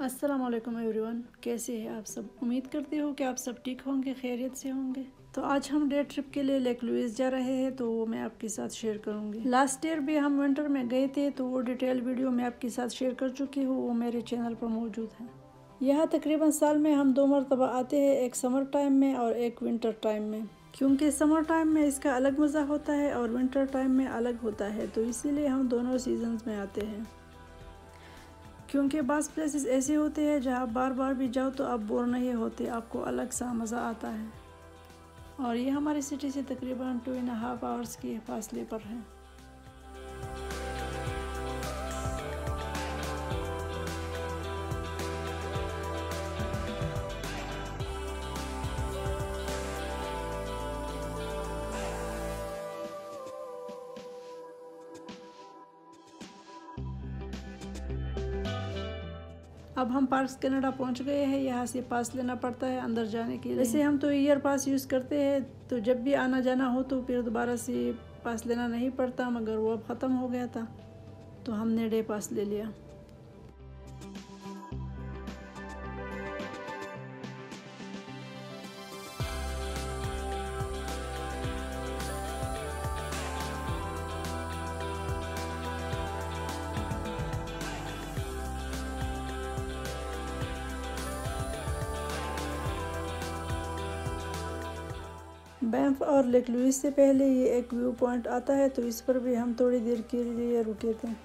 अस्सलाम वालेकुम एवरीवन, कैसे हैं आप सब। उम्मीद करती हूँ कि आप सब ठीक होंगे, खैरियत से होंगे। तो आज हम डे ट्रिप के लिए लेक लुइस जा रहे हैं, तो वो मैं आपके साथ शेयर करूँगी। लास्ट ईयर भी हम विंटर में गए थे, तो वो डिटेल वीडियो मैं आपके साथ शेयर कर चुकी हूँ, वो मेरे चैनल पर मौजूद है। यहाँ तकरीबन साल में हम 2 मरतबा आते हैं, एक समर टाइम में और एक विंटर टाइम में। क्योंकि समर टाइम में इसका अलग मज़ा होता है और विंटर टाइम में अलग होता है, तो इसीलिए हम दोनों सीजन्स में आते हैं। क्योंकि बाज़ प्लेसेस ऐसे होते हैं जहाँ बार बार भी जाओ तो आप बोर नहीं होते, आपको अलग सा मज़ा आता है। और ये हमारी सिटी से तकरीबन 2.5 आवर्स के फासले पर है। अब हम पार्क्स कनाडा पहुंच गए हैं। यहाँ से पास लेना पड़ता है अंदर जाने के लिए। वैसे हम तो ईयर पास यूज़ करते हैं, तो जब भी आना जाना हो तो फिर दोबारा से पास लेना नहीं पड़ता, मगर वो अब ख़त्म हो गया था तो हमने डे पास ले लिया। बैंफ और लेक लुइस से पहले ये एक व्यू पॉइंट आता है, तो इस पर भी हम थोड़ी देर के लिए रुके थे।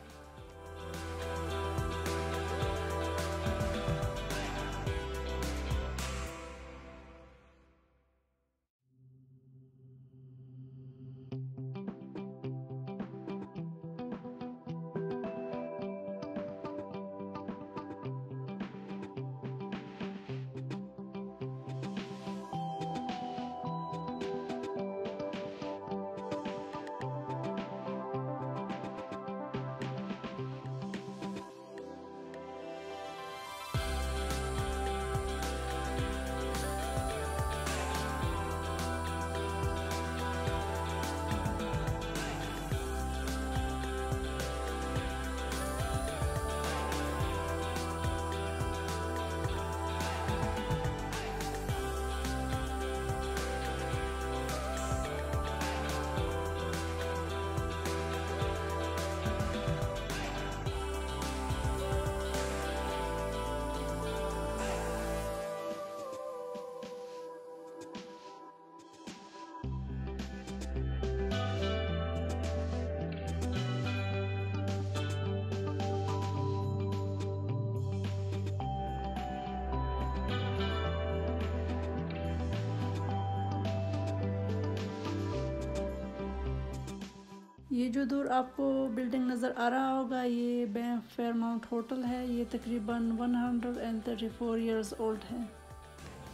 ये जो दूर आपको बिल्डिंग नज़र आ रहा होगा, ये बैंफ फेयरमाउंट होटल है। ये तकरीबन 134 ईयर्स ओल्ड है।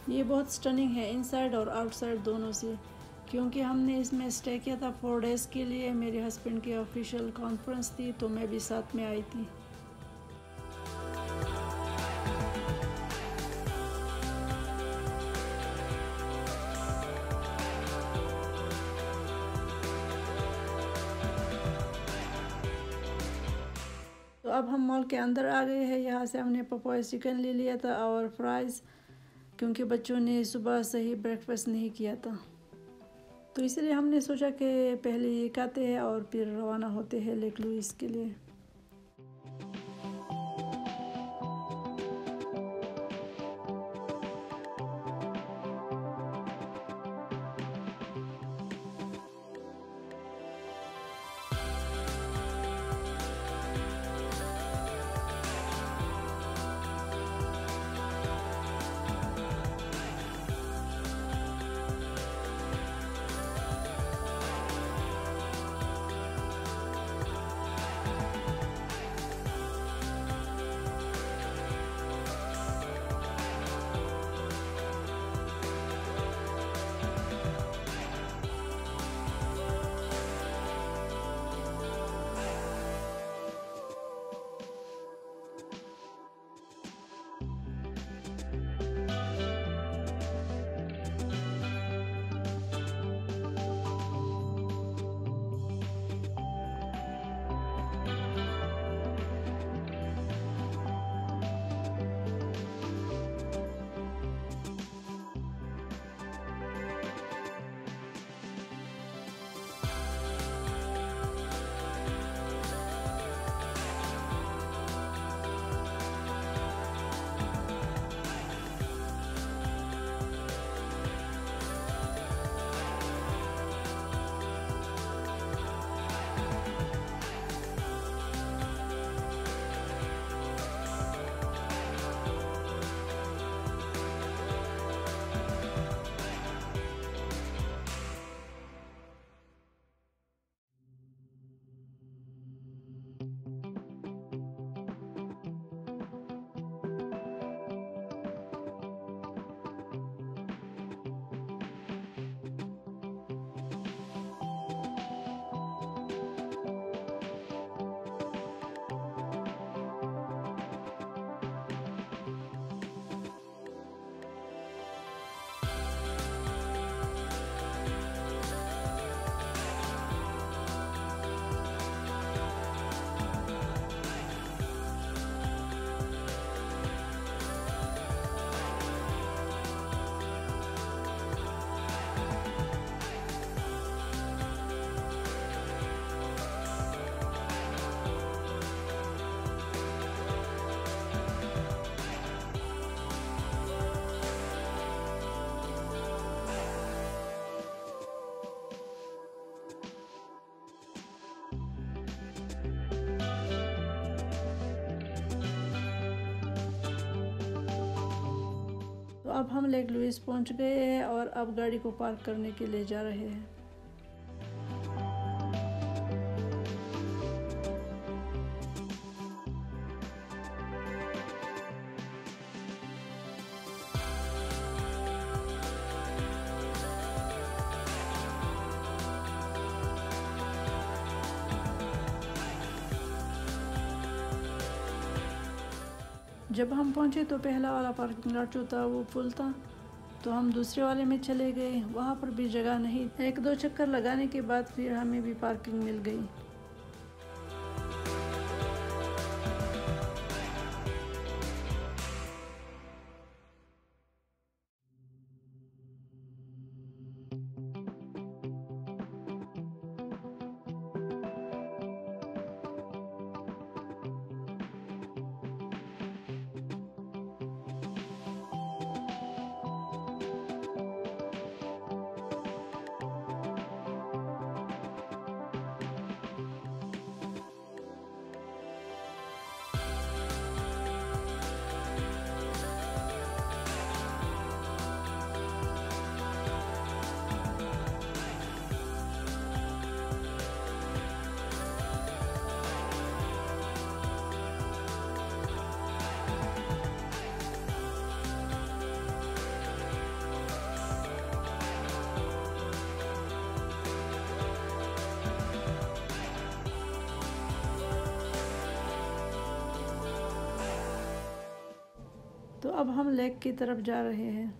ये बहुत स्टनिंग है इनसाइड और आउटसाइड दोनों से। क्योंकि हमने इसमें स्टे किया था 4 डेज़ के लिए, मेरे हस्बैंड की ऑफिशियल कॉन्फ्रेंस थी, तो मैं भी साथ में आई थी। तो अब हम मॉल के अंदर आ गए हैं। यहाँ से हमने पपोया चिकन ले लिया था और फ्राइज़, क्योंकि बच्चों ने सुबह से ही ब्रेकफास्ट नहीं किया था, तो इसलिए हमने सोचा कि पहले ये खाते हैं और फिर रवाना होते हैं लेक लुइस के लिए। अब हम लेक लुइस पहुंच गए हैं और अब गाड़ी को पार्क करने के लिए जा रहे हैं। जब हम पहुंचे तो पहला वाला पार्किंग लॉट जो था वो फुल था, तो हम दूसरे वाले में चले गए। वहाँ पर भी जगह नहीं। एक दो चक्कर लगाने के बाद फिर हमें भी पार्किंग मिल गई। तो अब हम लेक की तरफ जा रहे हैं।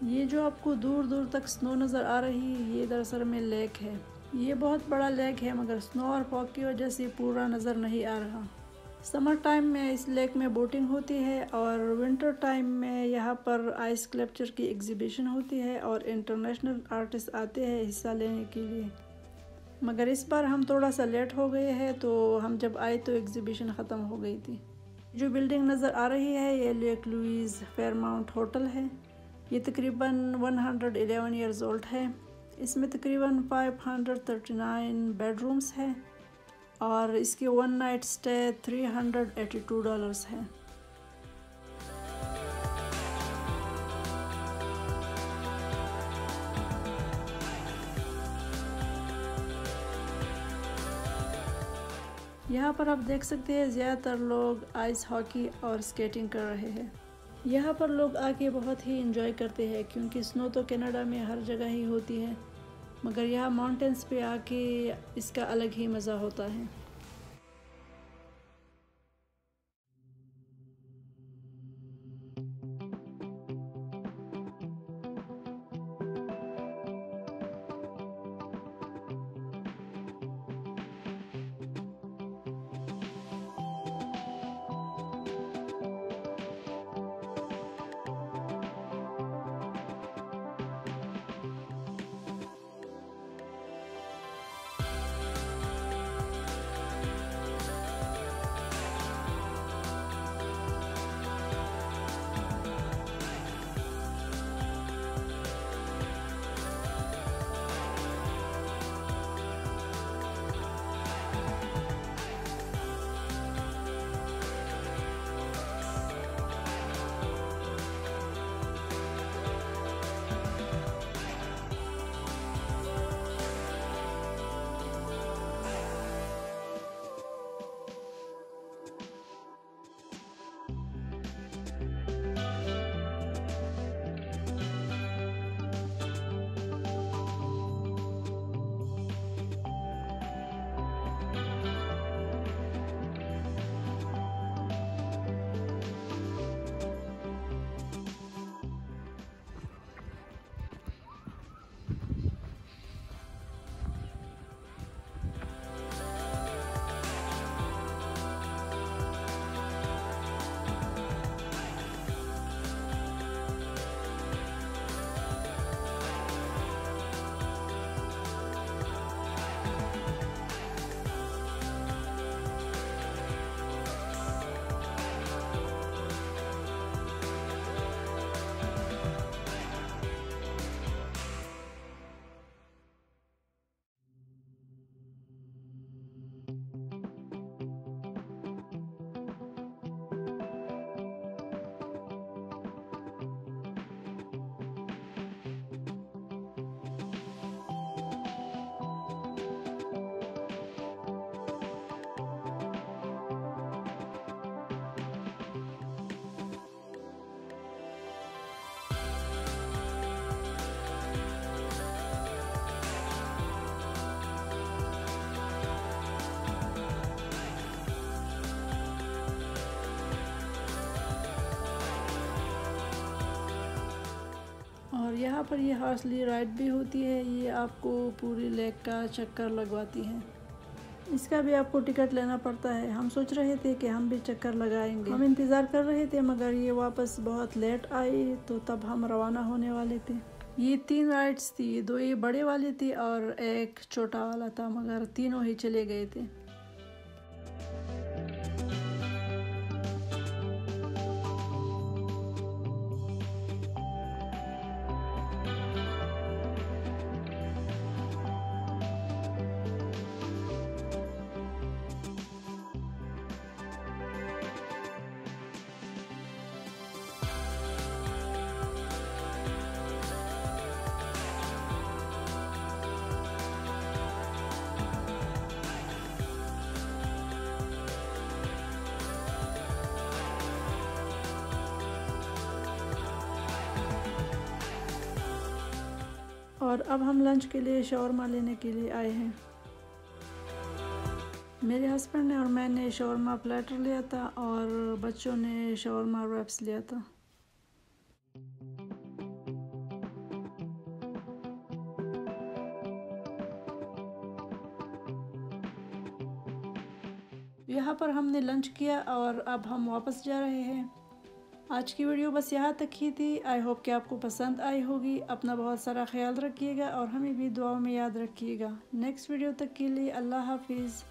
ये जो आपको दूर दूर तक स्नो नज़र आ रही है, ये दरअसल में लेक है। ये बहुत बड़ा लेक है, मगर स्नो और फॉग की वजह से पूरा नज़र नहीं आ रहा। समर टाइम में इस लेक में बोटिंग होती है और विंटर टाइम में यहाँ पर आइस स्कल्पचर की एग्जीबिशन होती है और इंटरनेशनल आर्टिस्ट आते हैं हिस्सा लेने के लिए। मगर इस बार हम थोड़ा सा लेट हो गए हैं, तो हम जब आए तो एग्जीबिशन ख़त्म हो गई थी। जो बिल्डिंग नज़र आ रही है ये लेक लुइस फेयरमाउंट होटल है। ये तकरीबन 111 ईयर्स ओल्ड है। इसमें तकरीबन 539 बेडरूम्स हैं और इसकी वन नाइट स्टे $382 है। यहाँ पर आप देख सकते हैं ज़्यादातर लोग आइस हॉकी और स्केटिंग कर रहे हैं। यहाँ पर लोग आके बहुत ही इंजॉय करते हैं, क्योंकि स्नो तो कनाडा में हर जगह ही होती है, मगर यहाँ माउंटेन्स पे आके इसका अलग ही मज़ा होता है। और यहाँ पर ये हॉर्सली राइड भी होती है, ये आपको पूरी लेक का चक्कर लगवाती है। इसका भी आपको टिकट लेना पड़ता है। हम सोच रहे थे कि हम भी चक्कर लगाएंगे, हम इंतज़ार कर रहे थे, मगर ये वापस बहुत लेट आई, तो तब हम रवाना होने वाले थे। ये 3 राइड्स थी, 2 ये बड़े वाली थी और एक छोटा वाला था, मगर तीनों ही चले गए थे। और अब हम लंच के लिए शौरमा लेने के लिए आए हैं। मेरे हस्बैंड ने और मैंने शौरमा प्लेटर लिया था और बच्चों ने शौरमा रैप्स लिया था। यहाँ पर हमने लंच किया और अब हम वापस जा रहे हैं। आज की वीडियो बस यहाँ तक ही थी। आई होप कि आपको पसंद आई होगी। अपना बहुत सारा ख्याल रखिएगा और हमें भी दुआओं में याद रखिएगा। नेक्स्ट वीडियो तक के लिए अल्लाह हाफिज़।